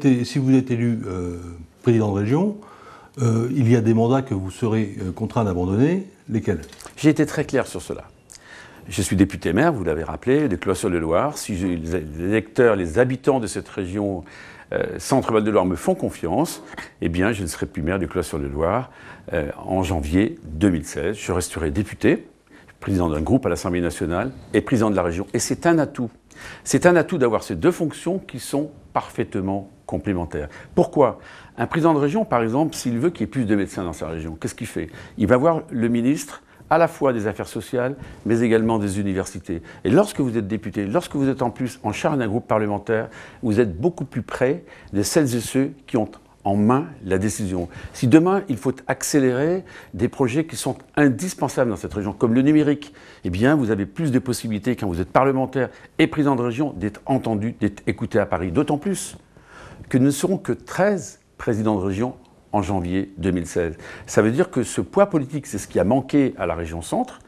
Si vous êtes élu président de région, il y a des mandats que vous serez contraint d'abandonner. Lesquels? J'ai été très clair sur cela. Je suis député maire, vous l'avez rappelé, de Clos-sur-le-Loir. Si les électeurs, les habitants de cette région Centre-Val de Loire me font confiance, eh bien je ne serai plus maire de Clos-sur-le-Loir en janvier 2016. Je resterai député, président d'un groupe à l'Assemblée nationale et président de la région. Et c'est un atout. C'est un atout d'avoir ces deux fonctions qui sont parfaitement complémentaires. Pourquoi? Un président de région, par exemple, s'il veut qu'il y ait plus de médecins dans sa région, qu'est-ce qu'il fait? Il va voir le ministre à la fois des Affaires sociales, mais également des universités. Et lorsque vous êtes député, lorsque vous êtes en plus en charge d'un groupe parlementaire, vous êtes beaucoup plus près de celles et ceux qui ont en main la décision. Si demain, il faut accélérer des projets qui sont indispensables dans cette région, comme le numérique, eh bien, vous avez plus de possibilités quand vous êtes parlementaire et président de région d'être entendu, d'être écouté à Paris. D'autant plus que nous ne serons que 13 présidents de région en janvier 2016. Ça veut dire que ce poids politique, c'est ce qui a manqué à la région centre.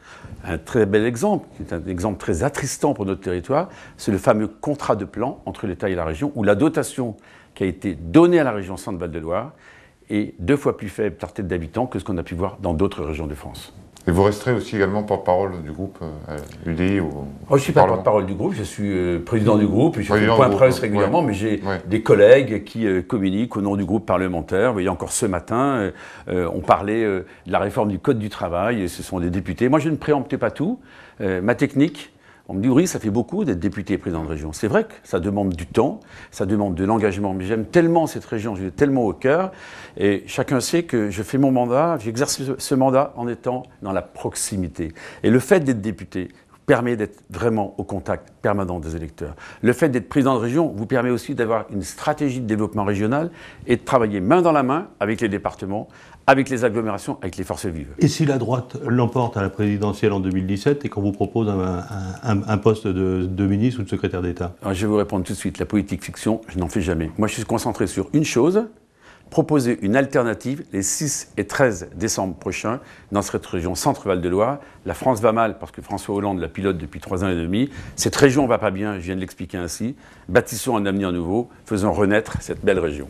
Un très bel exemple, qui est un exemple très attristant pour notre territoire, c'est le fameux contrat de plan entre l'État et la région, où la dotation qui a été donnée à la région Centre-Val de Loire est 2 fois plus faible par tête d'habitant que ce qu'on a pu voir dans d'autres régions de France. Et vous resterez aussi également porte-parole du groupe UDI ou je ne suis pas porte-parole du groupe, je suis président du groupe, je fais le point presse régulièrement, mais j'ai des collègues qui communiquent au nom du groupe parlementaire. Vous voyez, encore ce matin, on parlait de la réforme du Code du travail, et ce sont des députés. Moi, je ne préemptais pas tout. Ma technique, on me dit, oui, ça fait beaucoup d'être député et président de région. C'est vrai que ça demande du temps, ça demande de l'engagement, mais j'aime tellement cette région, j'ai tellement au cœur, et chacun sait que je fais mon mandat, j'exerce ce mandat en étant dans la proximité. Et le fait d'être député permet d'être vraiment au contact permanent des électeurs. Le fait d'être président de région vous permet aussi d'avoir une stratégie de développement régional et de travailler main dans la main avec les départements, avec les agglomérations, avec les forces vives. Et si la droite l'emporte à la présidentielle en 2017 et qu'on vous propose un poste de ministre ou de secrétaire d'État? Je vais vous répondre tout de suite. La politique fiction, je n'en fais jamais. Moi, je suis concentré sur une chose, proposer une alternative les 6 et 13 décembre prochains dans cette région Centre-Val de Loire. La France va mal parce que François Hollande la pilote depuis 3 ans et demi. Cette région ne va pas bien, je viens de l'expliquer ainsi. Bâtissons un avenir nouveau, faisons renaître cette belle région.